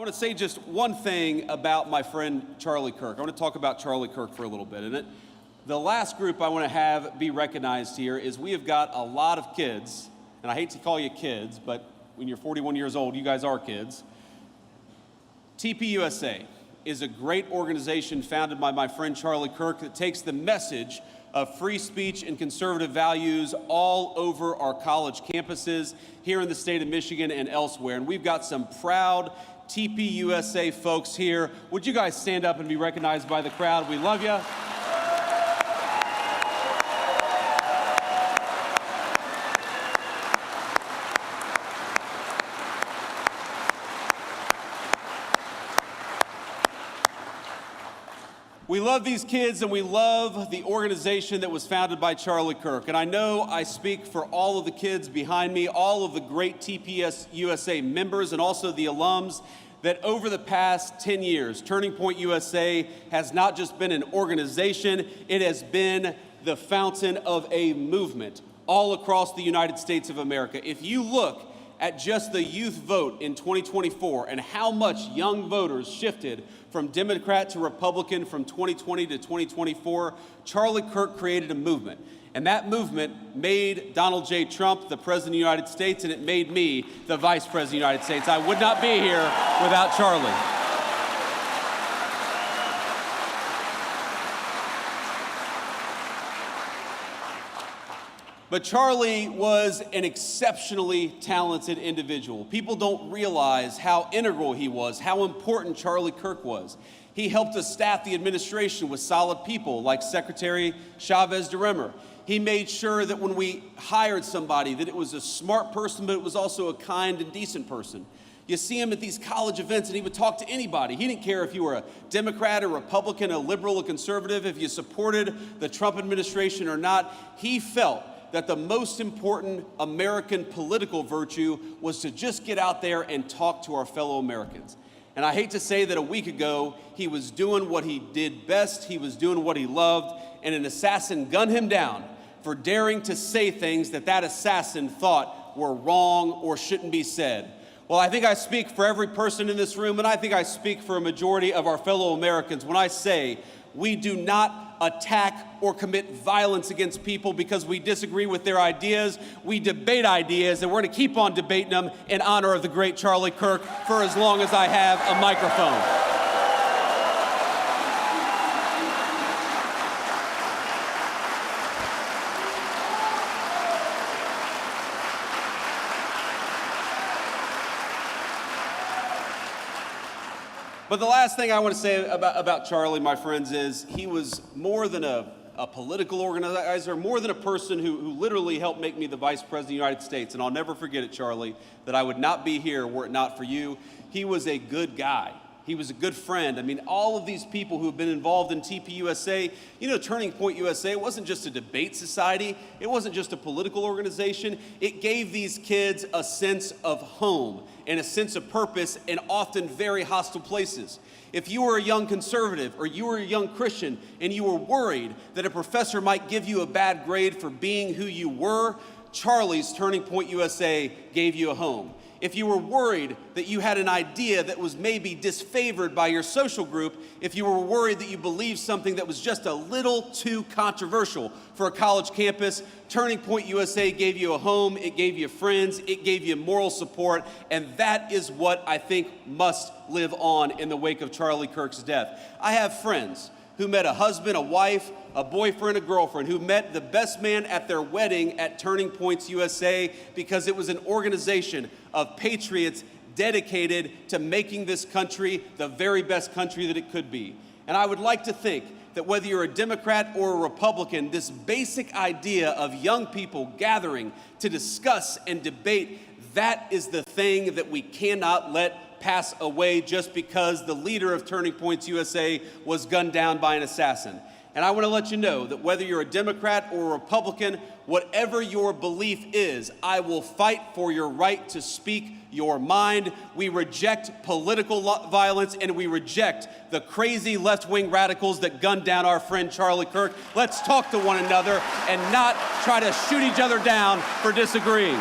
I want to say just one thing about my friend Charlie Kirk. I want to talk about Charlie Kirk for a little bit. And the last group I want to have be recognized here is we have got a lot of kids, and I hate to call you kids, but when you're 41 years old, you guys are kids. TPUSA is a great organization founded by my friend Charlie Kirk that takes the message of free speech and conservative values all over our college campuses here in the state of Michigan and elsewhere. And we've got some proud TPUSA folks here. Would you guys stand up and be recognized by the crowd? We love you. We love these kids, and we love the organization that was founded by Charlie Kirk. And I know I speak for all of the kids behind me, all of the great TPUSA members, and also the alums, that over the past 10 years, Turning Point USA has not just been an organization, it has been the fountain of a movement all across the United States of America. If you look at just the youth vote in 2024 and how much young voters shifted from Democrat to Republican from 2020 to 2024, Charlie Kirk created a movement. And that movement made Donald J. Trump the President of the United States, and it made me the Vice President of the United States. I would not be here without Charlie. But Charlie was an exceptionally talented individual. People don't realize how integral he was, how important Charlie Kirk was. He helped us staff the administration with solid people like Secretary Chavez DeRemer. He made sure that when we hired somebody, that it was a smart person, but it was also a kind and decent person. You see him at these college events, and he would talk to anybody. He didn't care if you were a Democrat, a Republican, a liberal, a conservative, if you supported the Trump administration or not. He felt that the most important American political virtue was to just get out there and talk to our fellow Americans. And I hate to say that a week ago, he was doing what he did best, he was doing what he loved, and an assassin gunned him down for daring to say things that that assassin thought were wrong or shouldn't be said. Well, I think I speak for every person in this room, and I think I speak for a majority of our fellow Americans when I say we do not attack or commit violence against people because we disagree with their ideas. We debate ideas, and we're going to keep on debating them in honor of the great Charlie Kirk for as long as I have a microphone. But the last thing I want to say about Charlie, my friends, is he was more than a political organizer, more than a person who literally helped make me the Vice President of the United States. And I'll never forget it, Charlie, that I would not be here were it not for you. He was a good guy. He was a good friend. I mean, all of these people who have been involved in TPUSA, you know, Turning Point USA, it wasn't just a debate society. It wasn't just a political organization. It gave these kids a sense of home and a sense of purpose in often very hostile places. If you were a young conservative or you were a young Christian and you were worried that a professor might give you a bad grade for being who you were, Charlie's Turning Point USA gave you a home. If you were worried that you had an idea that was maybe disfavored by your social group, if you were worried that you believed something that was just a little too controversial for a college campus, Turning Point USA gave you a home, it gave you friends, it gave you moral support, and that is what I think must live on in the wake of Charlie Kirk's death. I have friends who met a husband, a wife, a boyfriend, a girlfriend, who met the best man at their wedding at Turning Points USA because it was an organization of patriots dedicated to making this country the very best country that it could be. And I would like to think that whether you're a Democrat or a Republican, this basic idea of young people gathering to discuss and debate, that is the thing that we cannot let pass away just because the leader of Turning Points USA was gunned down by an assassin. And I want to let you know that whether you're a Democrat or a Republican, whatever your belief is, I will fight for your right to speak your mind. We reject political violence, and we reject the crazy left-wing radicals that gunned down our friend Charlie Kirk. Let's talk to one another and not try to shoot each other down for disagreeing.